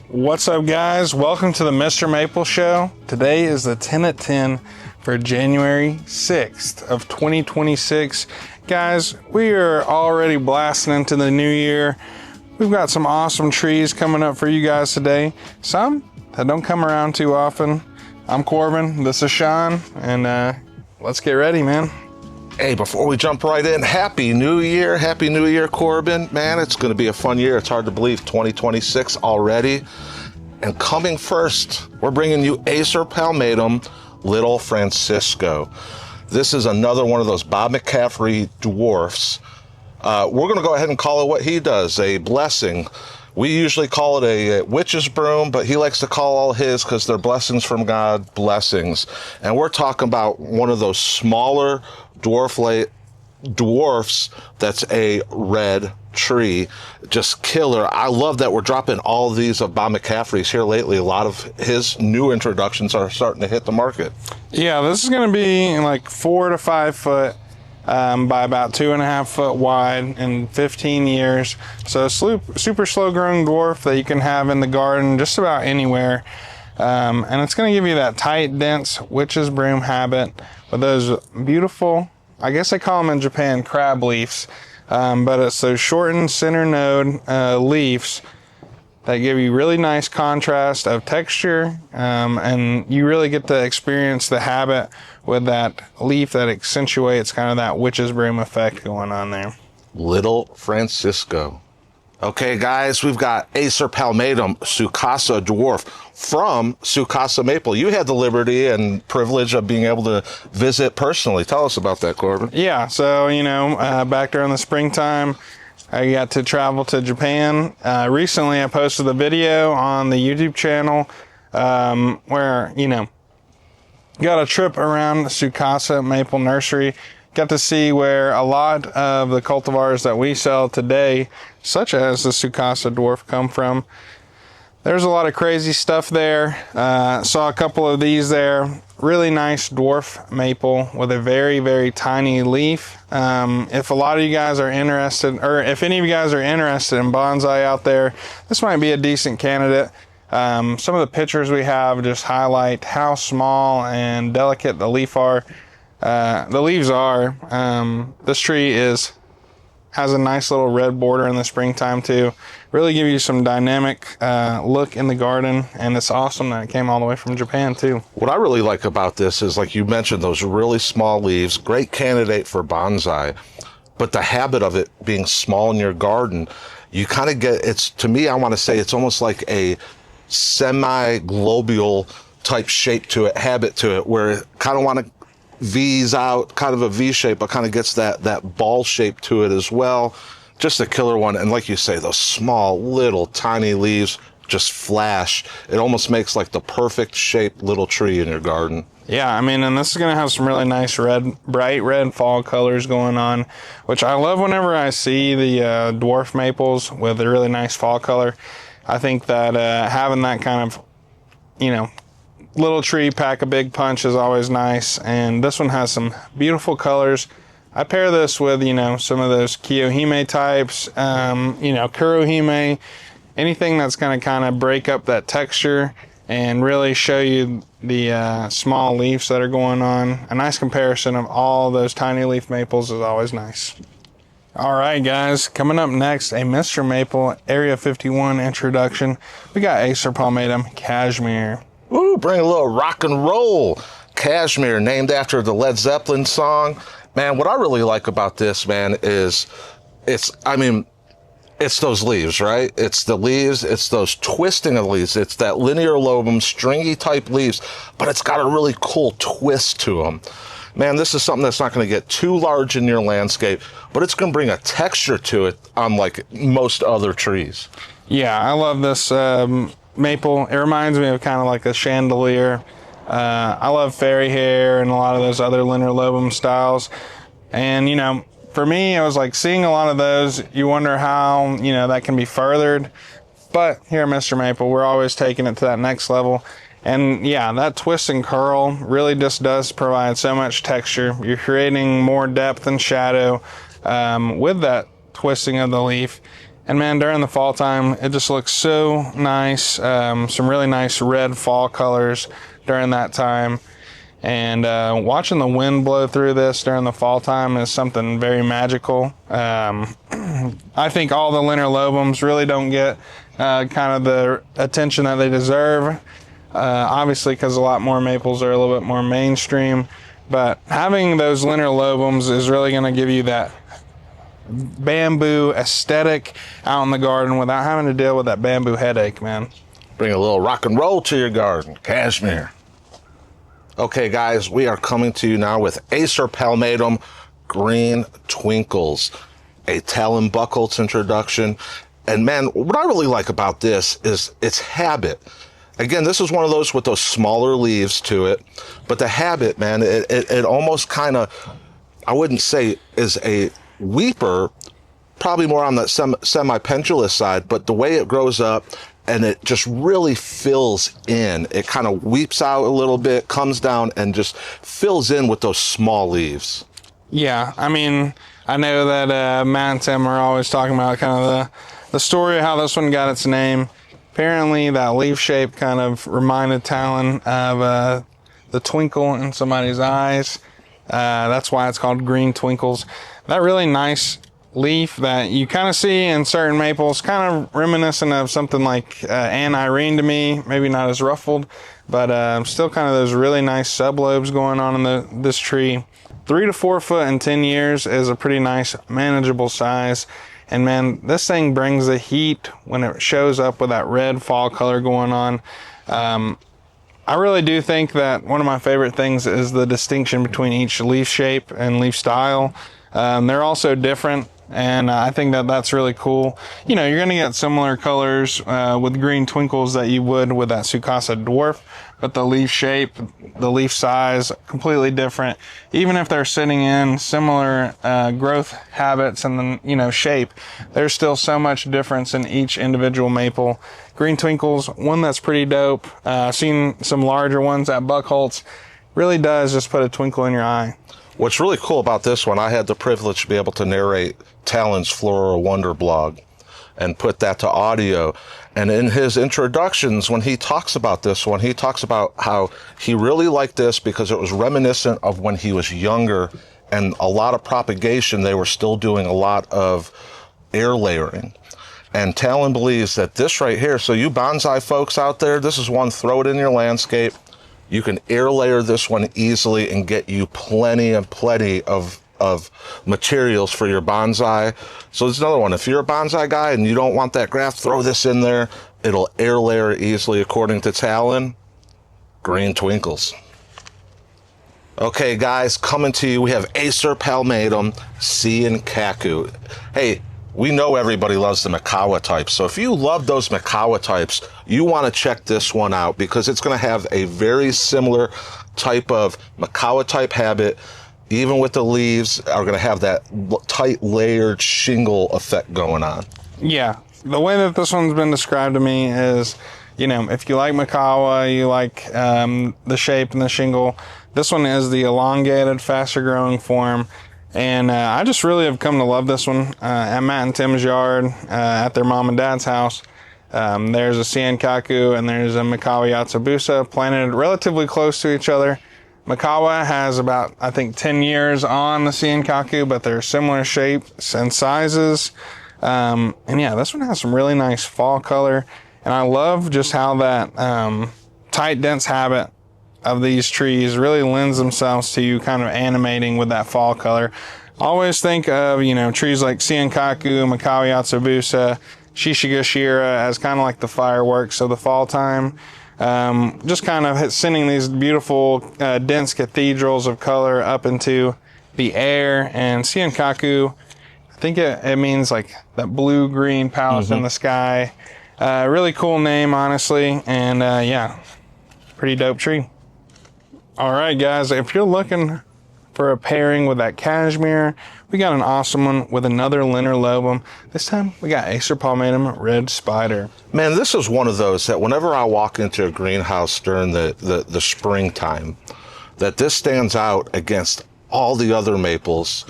What's up, guys? Welcome to the MrMaple Show. Today is the 10 at 10 for January 6th of 2026. Guys, we are already blasting into the new year. We've got some awesome trees coming up for you guys today. Some that don't come around too often. I'm Corbin, this is Sean, and let's get ready, man. Hey, before we jump right in, Happy New Year. Happy New Year, Corbin. Man, it's going to be a fun year. It's hard to believe 2026 already. And coming first, we're bringing you Acer Palmatum Little Francisco. This is another one of those Bob McCaffrey dwarfs. We're going to go ahead and call it what he does, a blessing. We usually call it a witch's broom, but he likes to call all his because they're blessings from God, blessings. And we're talking about one of those smaller dwarfs that's a red tree. Just killer. I love that we're dropping all of these of Bob McCaffrey's here lately. A lot of his new introductions are starting to hit the market. Yeah, this is going to be like 4 to 5 foot by about 2.5 foot wide in 15 years. So super slow growing dwarf that you can have in the garden just about anywhere. And it's going to give you that tight, dense witch's broom habit with those beautiful, I guess they call them in Japan crab leaves, but it's those shortened center node leaves that give you really nice contrast of texture, and you really get to experience the habit with that leaf that accentuates kind of that witch's broom effect going on there. Little Francisco. Okay, guys, we've got Acer Palmatum Tsukasa Dwarf from Tsukasa Maple. You had the liberty and privilege of being able to visit personally. Tell us about that, Corbin. Yeah, so, back during the springtime, I got to travel to Japan. Recently, I posted a video on the YouTube channel where, got a trip around the Tsukasa Maple Nursery. Got to see where a lot of the cultivars that we sell today, such as the Tsukasa Dwarf, come from. There's a lot of crazy stuff there. Saw a couple of these there. Really nice dwarf maple with a very, very tiny leaf. If a lot of you guys are interested, or if any of you guys are interested in bonsai out there, this might be a decent candidate. Some of the pictures we have just highlight how small and delicate the leaves are. This tree has a nice little red border in the springtime too. Really give you some dynamic look in the garden, and it's awesome that it came all the way from Japan too. What I really like about this is, like you mentioned, those really small leaves, great candidate for bonsai, but the habit of it being small in your garden, you kind of get, to me, I want to say it's almost like a semi-globule type shape to it, habit to it, where it kind of want to V's out, kind of a V shape, but kind of gets that ball shape to it as well. Just a killer one. And like you say, those small, little, tiny leaves just flash. It almost makes like the perfect shaped little tree in your garden. Yeah, and this is going to have some really nice bright red fall colors going on, which I love whenever I see the dwarf maples with a really nice fall color. I think that having that kind of, little tree pack a big punch is always nice, and this one has some beautiful colors. I pair this with, some of those Kiyohime types, Kurohime, anything that's going to kind of break up that texture and really show you the small leaves that are going on. A nice comparison of all those tiny leaf maples is always nice. All right, guys, coming up next, a MrMaple Area 51 introduction. We got Acer Palmatum Kashmir. Ooh, bring a little rock and roll. Kashmir, named after the Led Zeppelin song. Man, what I really like about this, man, is it's those leaves, right? It's the leaves, it's those twisting of leaves. It's that linear lobum, stringy type leaves, but it's got a really cool twist to them. Man, this is something that's not going to get too large in your landscape, but it's going to bring a texture to it unlike most other trees. Yeah, I love this maple. It reminds me of kind of like a chandelier. I love fairy hair and a lot of those other linear lobum styles. And, for me, I was like seeing a lot of those. You wonder how, that can be furthered. But here at MrMaple, we're always taking it to that next level. And yeah, that twist and curl really just does provide so much texture. You're creating more depth and shadow with that twisting of the leaf. And man, during the fall time, it just looks so nice. Some really nice red fall colors during that time. And watching the wind blow through this during the fall time is something very magical. I think all the linear lobums really don't get kind of the attention that they deserve. Obviously, because a lot more maples are a little bit more mainstream. But having those linear lobums is really going to give you that bamboo aesthetic out in the garden without having to deal with that bamboo headache, man. Bring a little rock and roll to your garden. Kashmir. Okay, guys, we are coming to you now with Acer Palmatum Green Twinkles, a talon buckles introduction. And man, what I really like about this is its habit. Again, this is one of those with those smaller leaves to it, but the habit, man, it almost kind of, I wouldn't say is a weeper, probably more on the semi-pendulous side, but the way it grows up and it just really fills in. It kind of weeps out a little bit, comes down, and just fills in with those small leaves. Yeah, I mean, I know that Matt and Tim are always talking about kind of the story of how this one got its name. Apparently, that leaf shape kind of reminded Talon of the twinkle in somebody's eyes. That's why it's called Green Twinkles. That really nice leaf that you kind of see in certain maples, kind of reminiscent of something like Anne Irene to me, maybe not as ruffled, but still kind of those really nice sublobes going on in this tree. 3 to 4 foot in 10 years is a pretty nice, manageable size. And man, this thing brings the heat when it shows up with that red fall color going on. I really do think that one of my favorite things is the distinction between each leaf shape and leaf style. They're also different, and I think that that's really cool. You know, you're going to get similar colors with Green Twinkles that you would with that Tsukasa Dwarf, but the leaf shape, the leaf size, completely different. Even if they're sitting in similar growth habits and then, you know, shape, there's still so much difference in each individual maple. Green Twinkles, one that's pretty dope. I've seen some larger ones at Buckholz. Really does just put a twinkle in your eye. What's really cool about this one, I had the privilege to be able to narrate Talon's Floral Wonder blog and put that to audio. And in his introductions, when he talks about this one, he talks about how he really liked this because it was reminiscent of when he was younger and a lot of propagation. They were still doing a lot of air layering. And Talon believes that this right here, so you bonsai folks out there, this is one, throw it in your landscape. You can air layer this one easily and get you plenty and plenty of materials for your bonsai. So there's another one. If you're a bonsai guy and you don't want that graft, throw this in there. It'll air layer easily according to Talon. Green Twinkles. Okay, guys, coming to you, we have Acer Palmatum, Seiun Kaku. Hey, we know everybody loves the Mikawa types. So if you love those Mikawa types, you want to check this one out because it's going to have a very similar type of Mikawa type habit. Even with the leaves are going to have that tight layered shingle effect going on. Yeah. The way that this one's been described to me is, you know, if you like Mikawa, you like the shape and the shingle, this one is the elongated, faster growing form. And I just really have come to love this one. At Matt and Tim's yard, at their mom and dad's house, there's a Seiun Kaku and there's a Mikawa Yatsubusa planted relatively close to each other. Mikawa has about, I think, 10 years on the Seiun Kaku, but they're similar shapes and sizes. And yeah, this one has some really nice fall color. And I love just how that tight, dense habit of these trees really lends themselves to you kind of animating with that fall color. Always think of, you know, trees like Seiun Kaku, Mikawa Yatsubusa, Shishigashira as kind of like the fireworks of the fall time. Just kind of sending these beautiful, dense cathedrals of color up into the air. And Seiun Kaku, I think it means like that blue-green palette in the sky. Really cool name, honestly. And yeah, pretty dope tree. All right, guys, if you're looking for a pairing with that Kashmir, we got an awesome one with another linear lobum. This time, we got Acer Palmatum Red Spider. Man, this is one of those that whenever I walk into a greenhouse during the springtime, that this stands out against all the other maples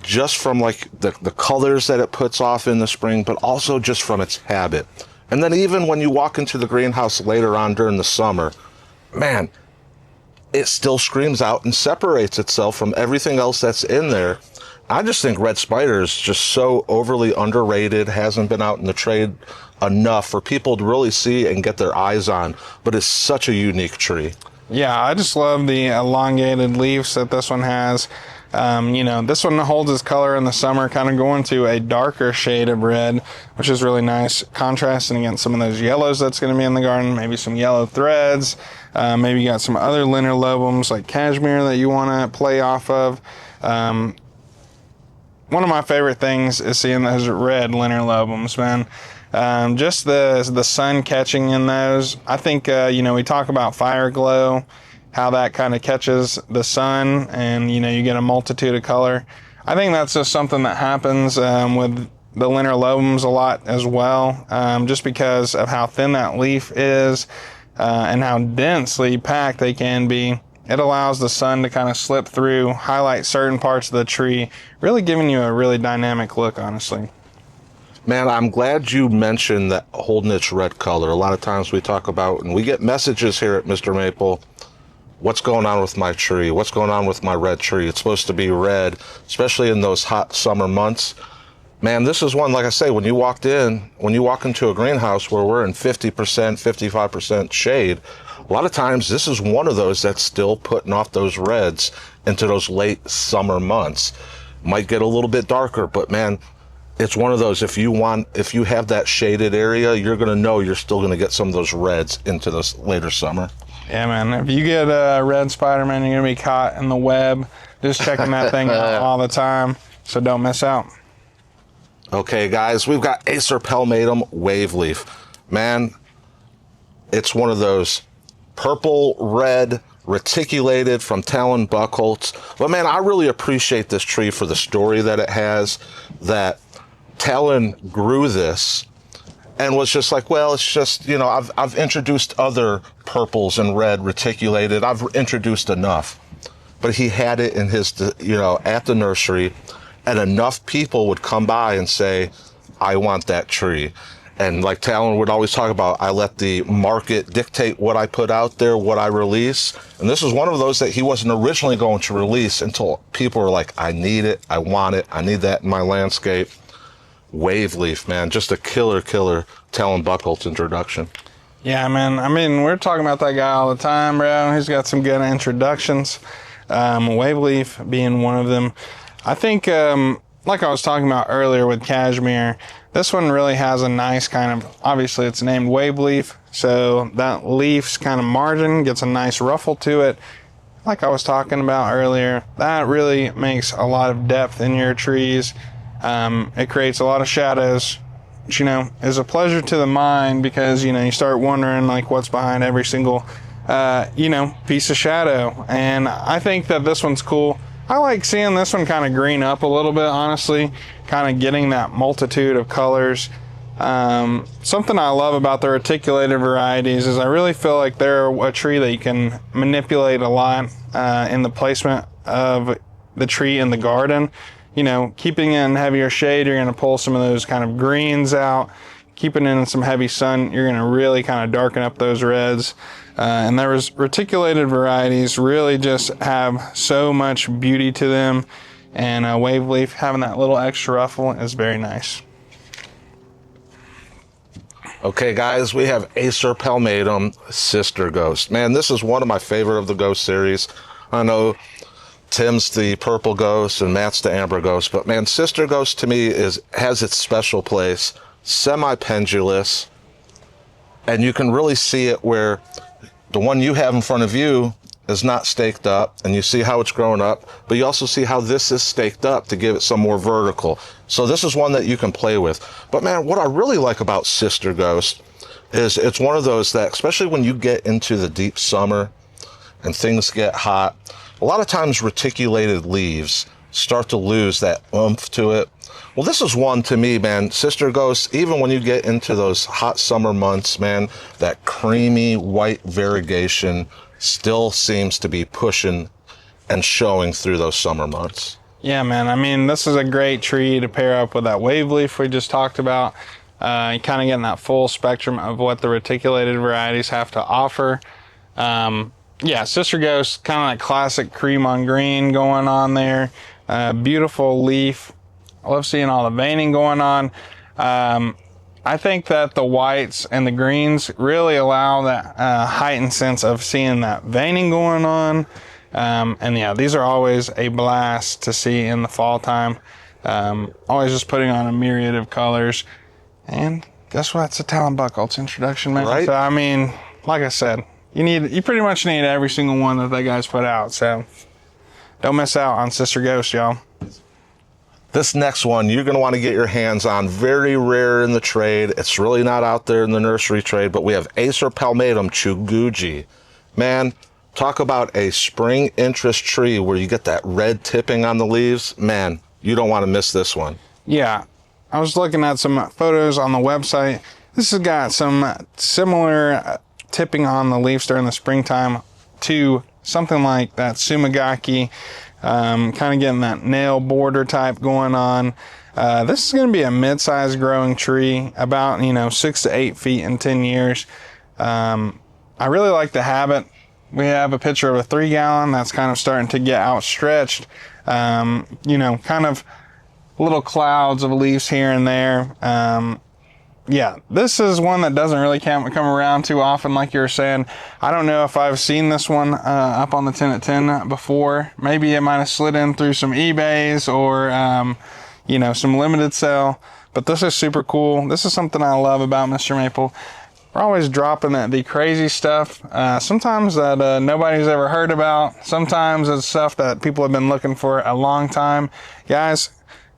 just from like the colors that it puts off in the spring, but also just from its habit. And then even when you walk into the greenhouse later on during the summer, man, it still screams out and separates itself from everything else that's in there. I just think red spider is just so overly underrated, hasn't been out in the trade enough for people to really see and get their eyes on, but it's such a unique tree. Yeah, I just love the elongated leaves that this one has. This one holds its color in the summer, kind of going to a darker shade of red, which is really nice, contrasting against some of those yellows that's going to be in the garden, maybe some yellow threads, maybe you got some other linear-lobums like Kashmir that you want to play off of. One of my favorite things is seeing those red linear-lobums, man. Just the sun catching in those. I think, we talk about fire glow, how that kind of catches the sun and, you get a multitude of color. I think that's just something that happens with the linear-lobums a lot as well, just because of how thin that leaf is and how densely packed they can be. It allows the sun to kind of slip through, highlight certain parts of the tree, really giving you a really dynamic look, honestly. Man, I'm glad you mentioned that holding its red color. A lot of times we talk about, and we get messages here at Mr. Maple, what's going on with my tree? What's going on with my red tree? It's supposed to be red, especially in those hot summer months. Man, this is one, like I say, when you walk into a greenhouse where we're in 50%, 55% shade, a lot of times this is one of those that's still putting off those reds into those late summer months. Might get a little bit darker, but man, it's one of those, if you have that shaded area, you're going to know you're still going to get some of those reds into this later summer. Yeah, man. If you get a red spider, man, you're going to be caught in the web, just checking that thing out all the time. So don't miss out. Okay, guys, we've got Acer Palmatum Wave Leaf. Man, it's one of those purple, red, reticulated from Talon Buchholz. But man, I really appreciate this tree for the story that it has, that Talon grew this and was just like, well, it's just, I've introduced other purples and red reticulated. I've introduced enough. But he had it in his, at the nursery, and enough people would come by and say, I want that tree. And like Talon would always talk about, I let the market dictate what I put out there, what I release. And this was one of those that he wasn't originally going to release until people were like, I need it, I want it, I need that in my landscape. Wave Leaf, man, just a killer Talon Buchholz introduction. Yeah, man. I mean, we're talking about that guy all the time, bro. He's got some good introductions. Wave Leaf being one of them. I think, like I was talking about earlier with Kashmir, this one really has a nice kind of, obviously it's named Wave Leaf, so that leaf's kind of margin gets a nice ruffle to it. Like I was talking about earlier, that really makes a lot of depth in your trees. It creates a lot of shadows, which, is a pleasure to the mind because, you start wondering like what's behind every single, piece of shadow. And I think that this one's cool. I like seeing this one kind of green up a little bit, honestly, kind of getting that multitude of colors. Something I love about the reticulated varieties is I really feel like they're a tree that you can manipulate a lot in the placement of the tree in the garden. Keeping it in heavier shade, you're going to pull some of those kind of greens out. Keeping it in some heavy sun, you're going to really kind of darken up those reds. And there was reticulated varieties really just have so much beauty to them. And Wave Leaf having that little extra ruffle is very nice. Okay, guys, we have Acer Palmatum Sister Ghost. Man, this is one of my favorite of the Ghost series. I know Tim's the purple ghost and Matt's the amber ghost, but man, Sister Ghost to me has its special place. Semi-pendulous, and you can really see it where the one you have in front of you is not staked up, and you see how it's grown up, but you also see how this is staked up to give it some more vertical. So this is one that you can play with. But man, what I really like about Sister Ghost is it's one of those that, especially when you get into the deep summer and things get hot, a lot of times reticulated leaves start to lose that oomph to it. Well, this is one to me, man. Sister Ghost, even when you get into those hot summer months, man, that creamy white variegation still seems to be pushing and showing through those summer months. Yeah, man. I mean, this is a great tree to pair up with that wave leaf we just talked about. You kind of getting that full spectrum of what the reticulated varieties have to offer. Yeah, Sister Ghost, kind of like classic cream on green going on there. Beautiful leaf. I love seeing all the veining going on. I think that the whites and the greens really allow that heightened sense of seeing that veining going on. And yeah, these are always a blast to see in the fall time. Always just putting on a myriad of colors. And guess what? It's a Talon Buckholtz introduction, man. Right. So, I mean, like I said, you pretty much need every single one that they guys put out. So don't miss out on Sister Ghost, y'all. This next one, you're going to want to get your hands on. Very rare in the trade. It's really not out there in the nursery trade, but we have Acer Palmatum Chiguji. Man, talk about a spring interest tree where you get that red tipping on the leaves. Man, you don't want to miss this one. Yeah. I was looking at some photos on the website. This has got some similar tipping on the leaves during the springtime to something like that Sumagaki, kind of getting that nail border type going on. This is going to be a mid-sized growing tree, about 6 to 8 feet in 10 years. I really like the habit. We have a picture of a 3-gallon that's kind of starting to get outstretched. Kind of little clouds of leaves here and there. Yeah, this is one that doesn't really come around too often, like you were saying. I don't know if I've seen this one up on the 10 at 10 before. Maybe it might have slid in through some eBays or, some limited sale. But this is super cool. This is something I love about Mr. Maple. We're always dropping the crazy stuff. Sometimes that nobody's ever heard about. Sometimes it's stuff that people have been looking for a long time. Guys,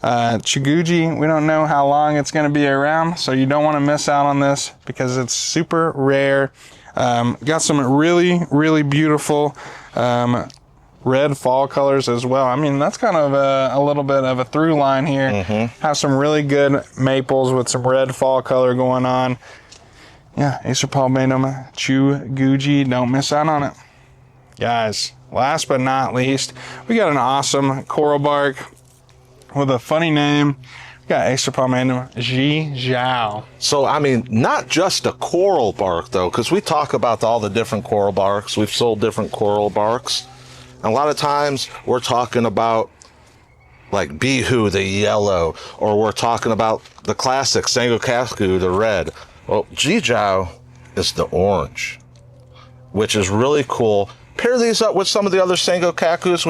Chiguji, we don't know how long it's going to be around, so you don't want to miss out on this because it's super rare. Got some really, really beautiful red fall colors as well. I mean, that's kind of a little bit of a through line here. Mm-hmm. Have some really good maples with some red fall color going on. Yeah, Acer Palmatum Chiguji, don't miss out on it. Guys, last but not least, we got an awesome coral bark with a funny name. We got Acer Palmatum jiao. So, I mean, not just a coral bark, though, because we talk about all the different coral barks. We've sold different coral barks. And a lot of times we're talking about like Bihu, the yellow, or we're talking about the classic Sengokaku, the red. Well, jiao is the orange, which is really cool. Pair these up with some of the other Sengokakus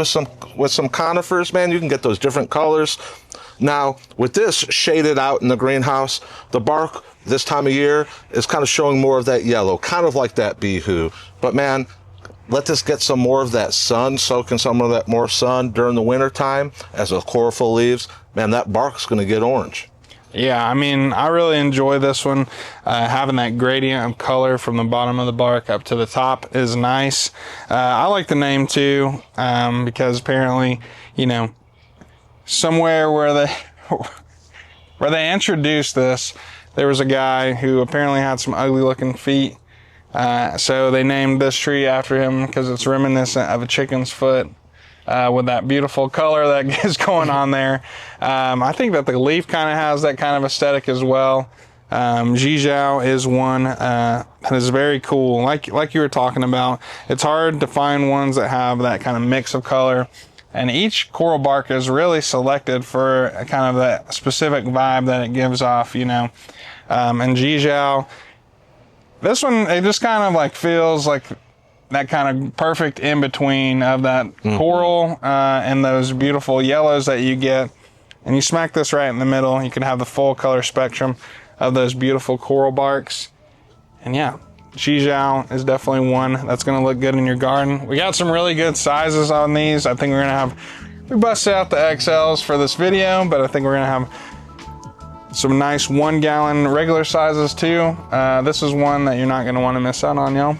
with some Conifers, man, you can get those different colors. Now, with this shaded out in the greenhouse, the bark this time of year is kind of showing more of that yellow, kind of like that Bihu. But man, let this get some more of that sun, soak in some of that more sun during the winter time as the chlorophyll leaves. Man, that bark's going to get orange. Yeah, I mean, I really enjoy this one. Having that gradient of color from the bottom of the bark up to the top is nice. I like the name too, because apparently, somewhere where they introduced this, there was a guy who apparently had some ugly looking feet. So they named this tree after him because it's reminiscent of a chicken's foot. With that beautiful color that is going on there. I think that the leaf kind of has that kind of aesthetic as well. Jiao is one that is very cool. Like you were talking about, it's hard to find ones that have that kind of mix of color. And each coral bark is really selected for a kind of that specific vibe that it gives off, And Jiao, this one, it just kind of like feels like that kind of perfect in between of that coral and those beautiful yellows that you get. And you smack this right in the middle, you can have the full color spectrum of those beautiful coral barks. And yeah, jiao is definitely one that's going to look good in your garden. We got some really good sizes on these. I think we busted out the XLs for this video, but I think we're going to have some nice 1 gallon regular sizes too. This is one that you're not going to want to miss out on, y'all.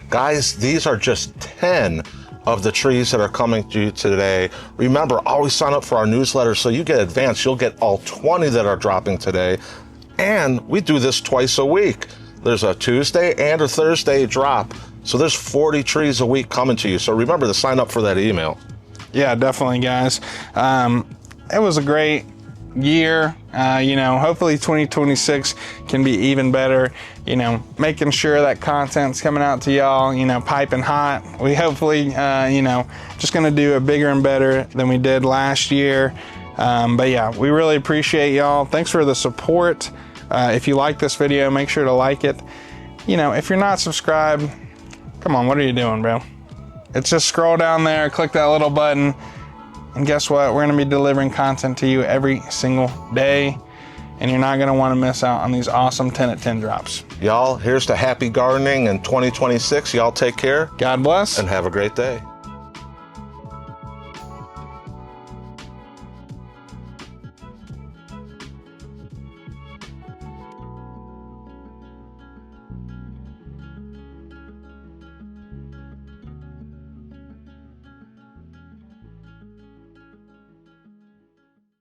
Guys, these are just 10 of the trees that are coming to you today. Remember, always sign up for our newsletter so you get advanced. You'll get all 20 that are dropping today. And we do this twice a week. There's a Tuesday and a Thursday drop. So there's 40 trees a week coming to you. So remember to sign up for that email. Yeah, definitely, guys. It was a great year. You know, hopefully 2026 can be even better. You know, making sure that content's coming out to y'all, you know, piping hot. We hopefully, you know, just gonna do it bigger and better than we did last year. But yeah, we really appreciate y'all. Thanks for the support. If you like this video, make sure to like it. You know, if you're not subscribed, come on, what are you doing, bro? It's just scroll down there, click that little button, and guess what? We're gonna be delivering content to you every single day, and you're not gonna wanna miss out on these awesome 10 at 10 drops. Y'all, here's to happy gardening in 2026. Y'all take care. God bless. And have a great day.